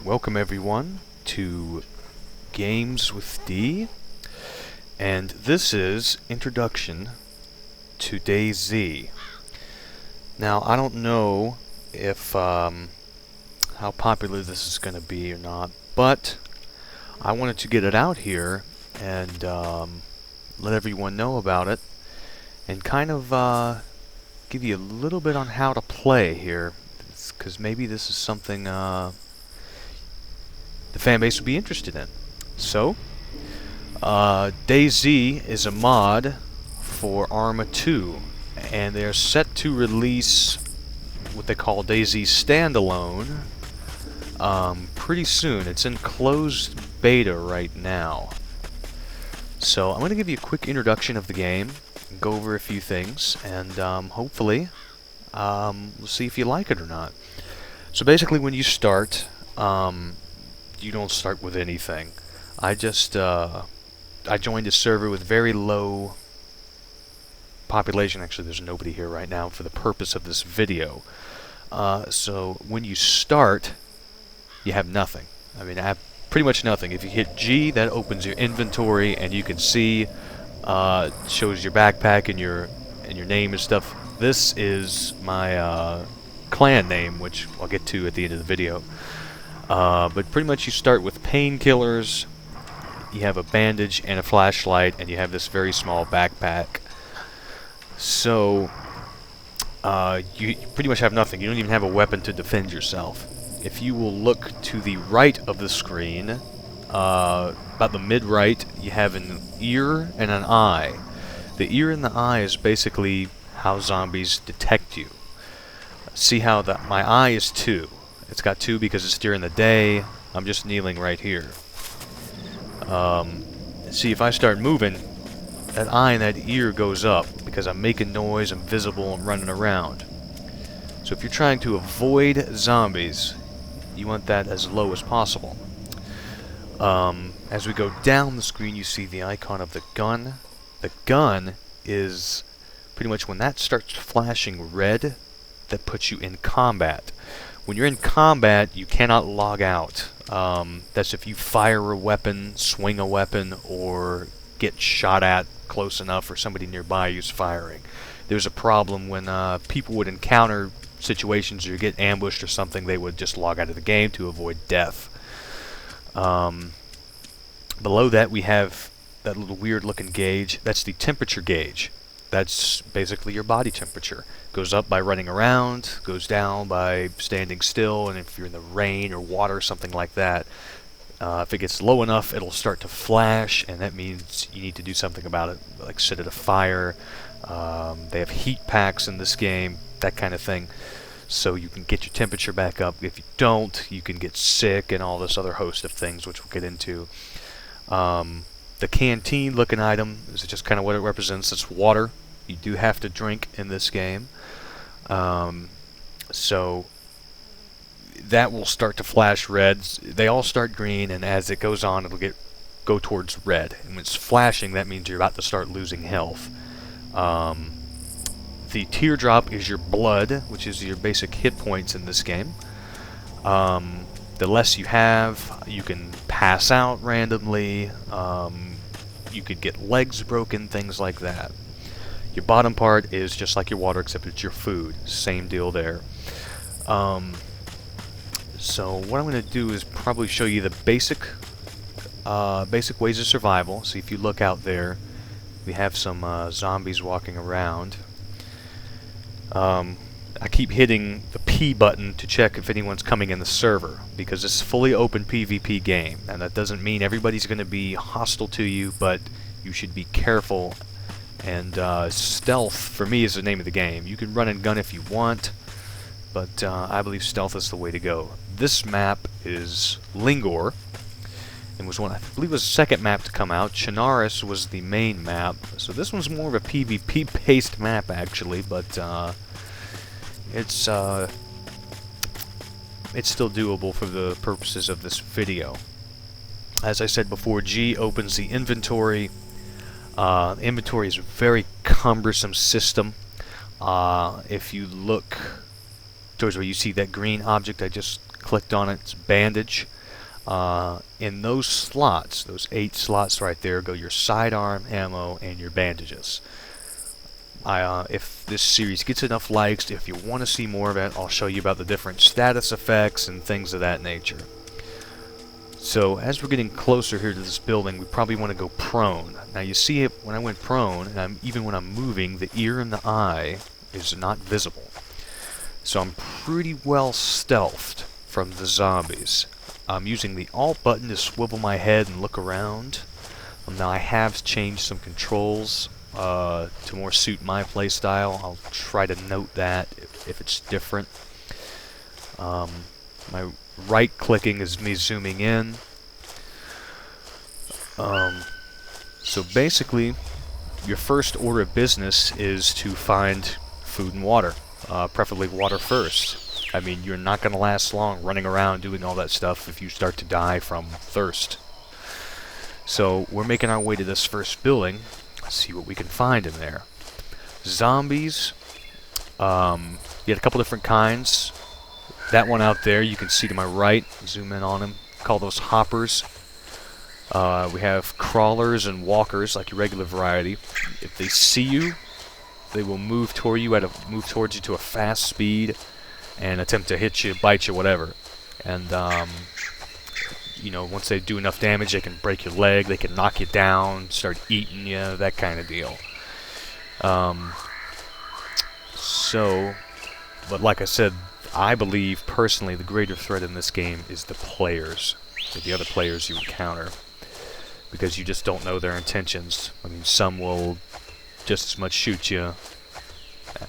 Welcome everyone to Games with D, and this is Introduction to DayZ. Now, I don't know if how popular this is going to be or not, but I wanted to get it out here and let everyone know about it, and kind of give you a little bit on how to play here, because maybe this is something the fan base would be interested in. So, DayZ is a mod for Arma 2, and they're set to release what they call DayZ Standalone pretty soon. It's in closed beta right now. So I'm going to give you a quick introduction of the game, and go over a few things, and hopefully we'll see if you like it or not. So basically, when you start, you don't start with anything. I joined a server with very low population. Actually, there's nobody here right now for the purpose of this video. So when you start, you have nothing. I mean, I have pretty much nothing. If you hit G, that opens your inventory, and you can see shows your backpack and your name and stuff. This is my clan name, which I'll get to at the end of the video. But pretty much you start with painkillers, you have a bandage and a flashlight, and you have this very small backpack. So, you pretty much have nothing. You don't even have a weapon to defend yourself. If you will look to the right of the screen, about the mid-right, you have an ear and an eye. The ear and the eye is basically how zombies detect you. See how my eye is 2. It's got 2 because it's during the day. I'm just kneeling right here. See, if I start moving, that eye and that ear goes up because I'm making noise, I'm visible, I'm running around. So if you're trying to avoid zombies, you want that as low as possible. As we go down the screen, you see the icon of the gun. The gun is pretty much when that starts flashing red, that puts you in combat. When you're in combat, you cannot log out. That's if you fire a weapon, swing a weapon, or get shot at close enough or somebody nearby who's firing. There's a problem when people would encounter situations or get ambushed or something, they would just log out of the game to avoid death. Below that we have that little weird looking gauge. That's the temperature gauge. That's basically your body temperature. Goes up by running around, goes down by standing still, and if you're in the rain or water or something like that, if it gets low enough, it'll start to flash, and that means you need to do something about it, like sit at a fire. They have heat packs in this game, that kind of thing, so you can get your temperature back up. If you don't, you can get sick and all this other host of things, which we'll get into. The canteen looking item is just kind of what it represents. It's water. You do have to drink in this game. So that will start to flash red. They all start green, and as it goes on, it'll go towards red. And when it's flashing, that means you're about to start losing health. The teardrop is your blood, which is your basic hit points in this game. The less you have, you can pass out randomly. You could get legs broken, things like that. Your bottom part is just like your water, except it's your food. Same deal there. So what I'm going to do is probably show you the basic ways of survival. So if you look out there, we have some zombies walking around. I keep hitting the P button to check if anyone's coming in the server, because it's a fully open PvP game, and that doesn't mean everybody's going to be hostile to you, but you should be careful. And stealth, for me, is the name of the game. You can run and gun if you want, but I believe stealth is the way to go. This map is Lingor, and was one, I believe, was the second map to come out. Chinaris was the main map, so this one's more of a PvP-based map, actually, but it's still doable for the purposes of this video. As I said before, G opens the inventory. Inventory is a very cumbersome system. If you look towards where you see that green object I just clicked on it, it's bandage. In those slots, those 8 slots right there, go your sidearm ammo and your bandages. If this series gets enough likes, if you want to see more of it, I'll show you about the different status effects and things of that nature. So as we're getting closer here to this building, we probably want to go prone. Now you see it when I went prone, and even when I'm moving, the ear and the eye is not visible. So I'm pretty well stealthed from the zombies. I'm using the Alt button to swivel my head and look around. Now I have changed some controls to more suit my playstyle. I'll try to note that if it's different. My right clicking is me zooming in. So basically, your first order of business is to find food and water, preferably water first. I mean, you're not going to last long running around doing all that stuff if you start to die from thirst. So we're making our way to this first building. Let's see what we can find in there. Zombies. You had a couple different kinds. That one out there, you can see to my right. Zoom in on him. Call those hoppers. We have crawlers and walkers, like your regular variety. If they see you, they will move towards you to a fast speed and attempt to hit you, bite you, whatever. And you know, once they do enough damage, they can break your leg, they can knock you down, start eating you, that kind of deal. But like I said, I believe personally the greater threat in this game is the players, the other players you encounter, because you just don't know their intentions. I mean, some will just as much shoot you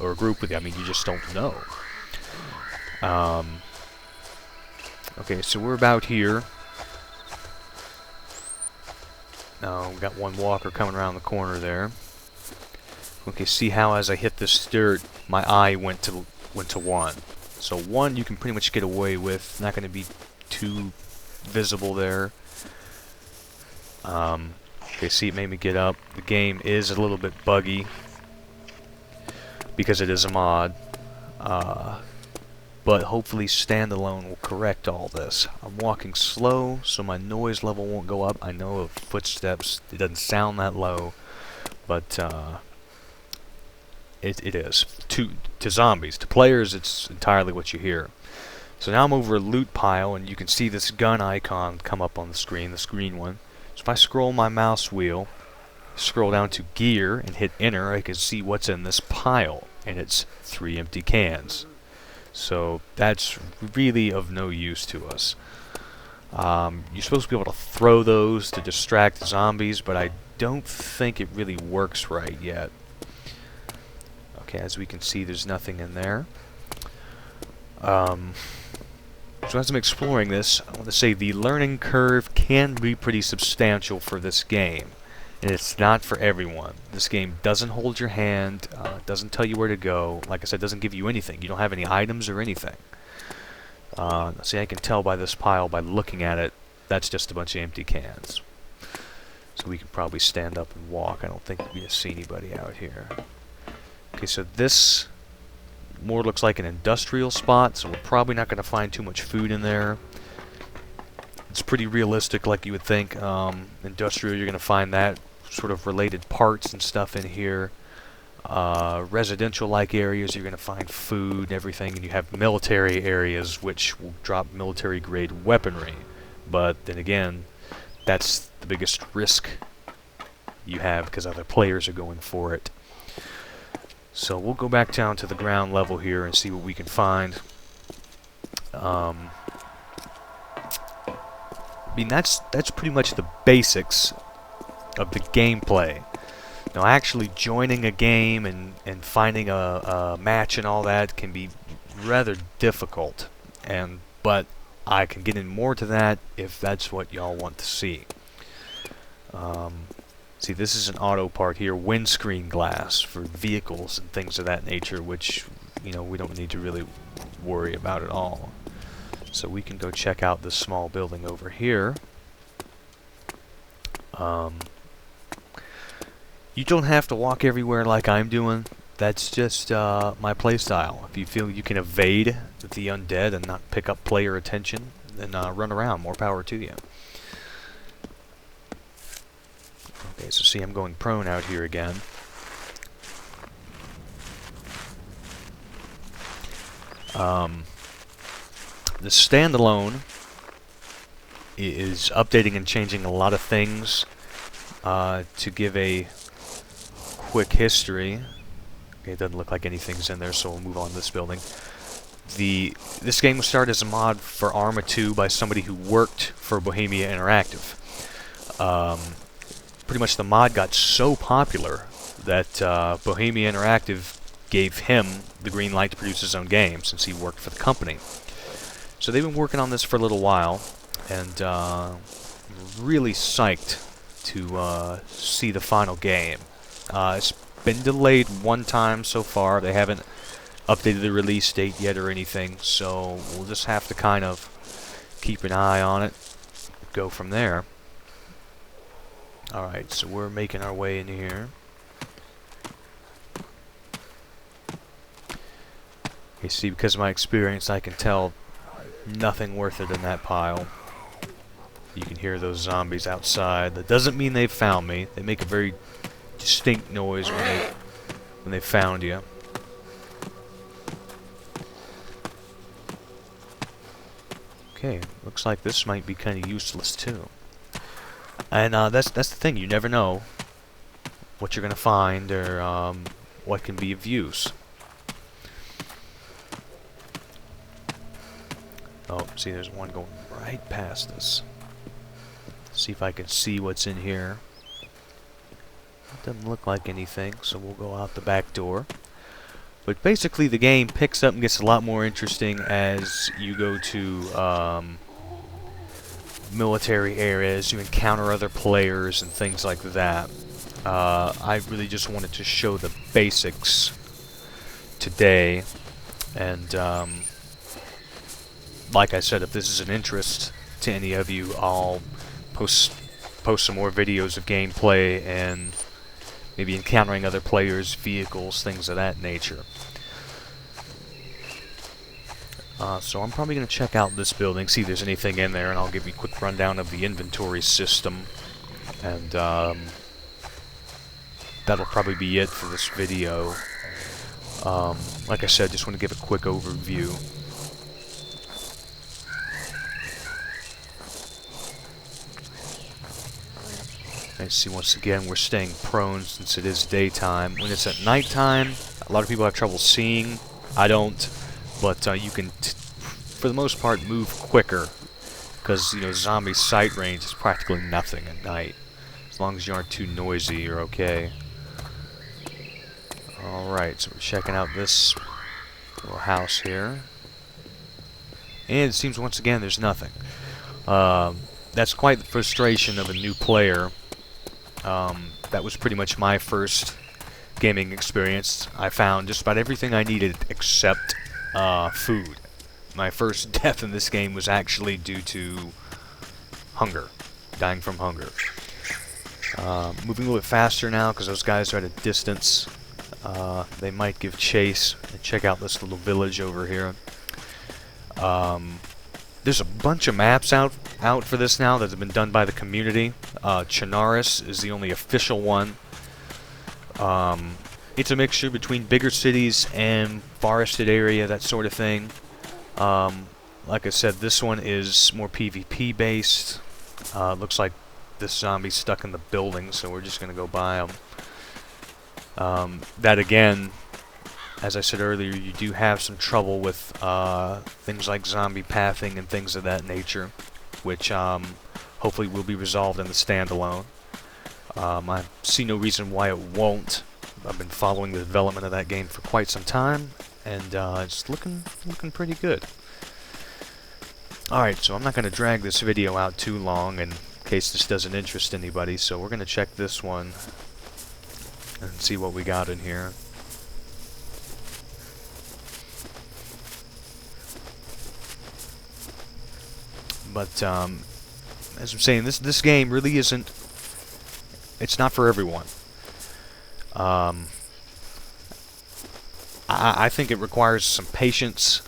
or group with you. I mean, you just don't know. Okay, so we're about here. Now we got one walker coming around the corner there. Okay, see how as I hit this dirt, my eye went to 1. So 1 you can pretty much get away with. Not going to be too visible there. Okay, see, it made me get up. The game is a little bit buggy because it is a mod. But hopefully standalone will correct all this. I'm walking slow, so my noise level won't go up. I know of footsteps, it doesn't sound that low, but it is. To zombies, to players, it's entirely what you hear. So now I'm over a loot pile, and you can see this gun icon come up on the screen, this green one. So if I scroll my mouse wheel, scroll down to gear, and hit enter, I can see what's in this pile, and it's 3 empty cans. So that's really of no use to us. You're supposed to be able to throw those to distract the zombies, but I don't think it really works right yet. Okay, as we can see, there's nothing in there. So as I'm exploring this, I want to say the learning curve can be pretty substantial for this game. And it's not for everyone. This game doesn't hold your hand, doesn't tell you where to go. Like I said, doesn't give you anything. You don't have any items or anything. See, I can tell by this pile, by looking at it, that's just a bunch of empty cans. So we can probably stand up and walk. I don't think we can see anybody out here. Okay, so this more looks like an industrial spot, so we're probably not going to find too much food in there. It's pretty realistic, like you would think. Industrial, you're going to find that sort of related parts and stuff in here. Residential-like areas, you're going to find food and everything, and you have military areas which will drop military-grade weaponry. But then again, that's the biggest risk you have because other players are going for it. So we'll go back down to the ground level here and see what we can find. I mean, that's pretty much the basics of the gameplay. Now, actually joining a game and finding a match and all that can be rather difficult. But I can get in more to that if that's what y'all want to see. See, this is an auto part here, windscreen glass for vehicles and things of that nature, which, you know, we don't need to really worry about at all. So we can go check out this small building over here. You don't have to walk everywhere like I'm doing. That's just my playstyle. If you feel you can evade with the undead and not pick up player attention, then run around. More power to you. Okay, so see, I'm going prone out here again. The standalone is updating and changing a lot of things. To give a quick history, okay, it doesn't look like anything's in there, so we'll move on to this building. This game was started as a mod for Arma 2 by somebody who worked for Bohemia Interactive. Pretty much the mod got so popular that Bohemia Interactive gave him the green light to produce his own game, since he worked for the company. So they've been working on this for a little while, and really psyched to see the final game. It's been delayed one time so far. They haven't updated the release date yet or anything, so we'll just have to kind of keep an eye on it, go from there. Alright, so we're making our way in here. You see, because of my experience, I can tell nothing worth it in that pile. You can hear those zombies outside. That doesn't mean they've found me. They make a very distinct noise when they found you. Okay, looks like this might be kind of useless too. And that's the thing. You never know what you're gonna find or what can be of use. Oh, see, there's one going right past us. See if I can see what's in here. It doesn't look like anything, so we'll go out the back door. But basically the game picks up and gets a lot more interesting as you go to military areas, you encounter other players and things like that. I really just wanted to show the basics today, and like I said, if this is an interest to any of you, I'll post some more videos of gameplay and maybe encountering other players, vehicles, things of that nature. So I'm probably going to check out this building, see if there's anything in there, and I'll give you a quick rundown of the inventory system. And that'll probably be it for this video. Like I said, just want to give a quick overview. And see, once again, we're staying prone since it is daytime. When it's at nighttime, a lot of people have trouble seeing. I don't, but you can, for the most part, move quicker because, you know, zombie sight range is practically nothing at night. As long as you aren't too noisy, you're okay. Alright, so we're checking out this little house here. And it seems, once again, there's nothing. That's quite the frustration of a new player. That was pretty much my first gaming experience. I found just about everything I needed except food. My first death in this game was actually due to hunger, dying from hunger. Moving a little bit faster now because those guys are at a distance. They might give chase. And check out this little village over here. There's a bunch of maps out for this now that have been done by the community. Chinaris is the only official one. It's a mixture between bigger cities and forested area, that sort of thing. Like I said, this one is more PvP based. Looks like this zombie's stuck in the building, so we're just gonna go by him. That again, as I said earlier, you do have some trouble with things like zombie pathing and things of that nature, which hopefully will be resolved in the standalone. I see no reason why it won't. I've been following the development of that game for quite some time, and it's looking pretty good. Alright, so I'm not going to drag this video out too long in case this doesn't interest anybody, so we're going to check this one and see what we got in here. But as I'm saying, this game really isn't. It's not for everyone. I think it requires some patience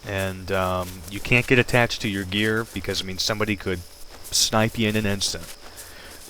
and you can't get attached to your gear because, I mean, somebody could snipe you in an instant.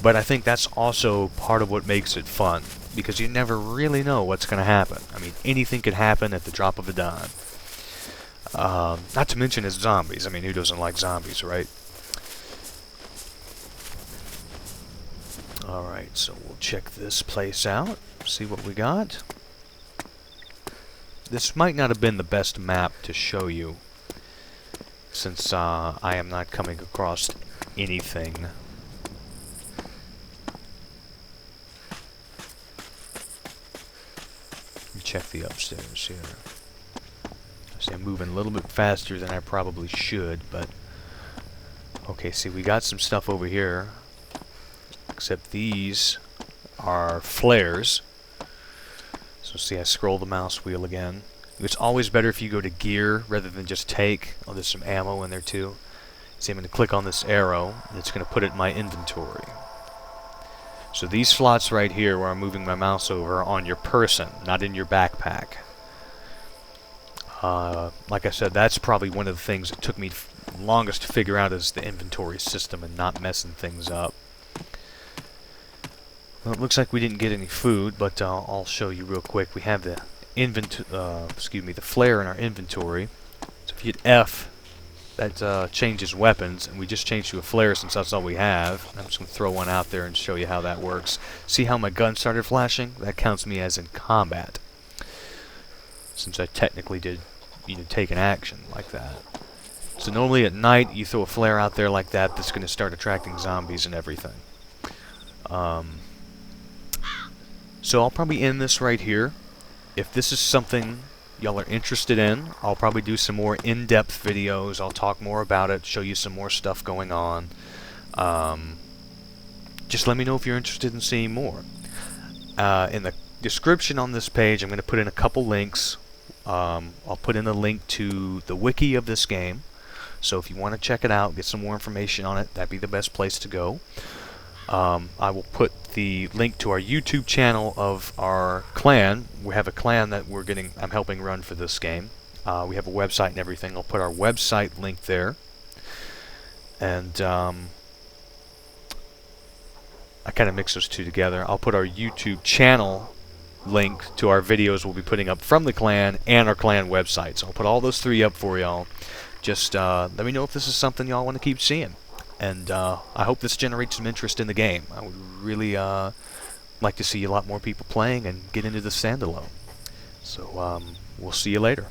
But I think that's also part of what makes it fun, because you never really know what's going to happen. I mean, anything could happen at the drop of a dime. Not to mention it's zombies. I mean, who doesn't like zombies, right? Alright, so we'll check this place out, see what we got. This might not have been the best map to show you, since I am not coming across anything. Let me check the upstairs here. See, I'm moving a little bit faster than I probably should, but... Okay, see, we got some stuff over here. Except these are flares. So see, I scroll the mouse wheel again. It's always better if you go to gear rather than just take. Oh, there's some ammo in there too. See, I'm going to click on this arrow, and it's going to put it in my inventory. So these slots right here where I'm moving my mouse over are on your person, not in your backpack. Like I said, that's probably one of the things that took me longest to figure out is the inventory system and not messing things up. Well, it looks like we didn't get any food, but I'll show you real quick. We have the the flare in our inventory. So if you hit F, that changes weapons, and we just changed to a flare since that's all we have. I'm just going to throw one out there and show you how that works. See how my gun started flashing? That counts me as in combat, since I technically did, take an action like that. So normally at night, you throw a flare out there like that, that's going to start attracting zombies and everything. So I'll probably end this right here. If this is something y'all are interested in, I'll probably do some more in-depth videos. I'll talk more about it, show you some more stuff going on. Just let me know if you're interested in seeing more. In the description on this page, I'm going to put in a couple links. I'll put in a link to the wiki of this game. So if you want to check it out, get some more information on it, that'd be the best place to go. I will put the link to our YouTube channel of our clan. We have a clan that I'm helping run for this game. We have a website and everything. I'll put our website link there. And I kind of mix those two together. I'll put our YouTube channel link to our videos we'll be putting up from the clan and our clan website. So I'll put all those three up for y'all. Just let me know if this is something y'all want to keep seeing. And I hope this generates some interest in the game. I would really like to see a lot more people playing and get into the standalone. So we'll see you later.